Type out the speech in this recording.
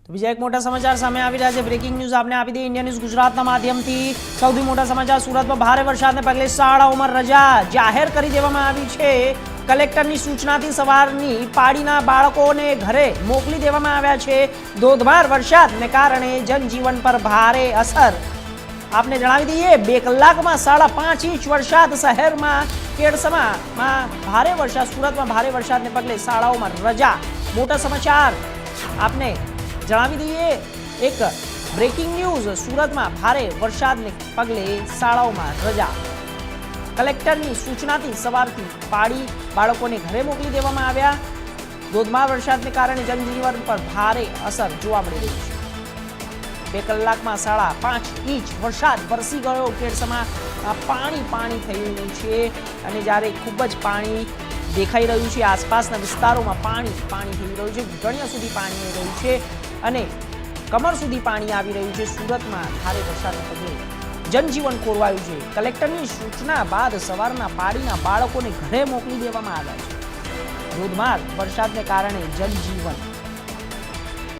બીજા એક મોટા સમાચાર સામે આવી રહ્યા છે। બ્રેકિંગ ન્યૂઝ આપને આપી દઈએ ઇન્ડિયા ન્યૂઝ ગુજરાતના માધ્યમથી। સૌથી મોટા સમાચાર સુરતમાં ભારે વરસાદને પગલે શાળાઓમાં રજા જાહેર કરી દેવામાં આવી છે। કલેક્ટરની સૂચનાથી સવારની પાળીના બાળકોને ઘરે મોકલી દેવામાં આવ્યા છે। ધોધમાર વરસાદને કારણે જનજીવન પર ભારે અસર। आपने जणावी दीए 2 कलाकमां 5.5 इंच वरसाद शहेरमां केळसमां भारे वरसाद सूरत में भारे वरसादने पगले शाळाओमां रजा। मोटा समाचार आपने जणावी दीए एक ब्रेकिंग न्यूज सूरत में भारे वरसादने पगले शाळाओमां रजा। कलेक्टरनी सूचनाथी सवारथी पाड़ी बाळकोने घरे मोकली देवामां आव्या। धोधमार वरसादने कारणे जनजीवन पर भारे असर जोवा मळी रही छे। 2 कलाकमां 5.5 इंच वरसाद वरसी गयो। केळसमां पाणी पाणी थई रह्युं छे अने ज्यारे खूब ज पाणी देखाई रह्युं छे। आसपासना विस्तारोमां पाणी पाणी थई रह्युं छे। घणिया सुधी पाणी आई रह्युं छे अने कमर सुधी पाणी आवी रह्युं छे। सूरतमां भारे वरसादने पगले जनजीवन खोरवायुं छे। कलेक्टरनी सूचना बाद सवाરના પાડીના બાળકોને ઘરે મોકલી દેવામાં આવ્યા છે। ધોધમાર વરસાદને કારણે જનજીવન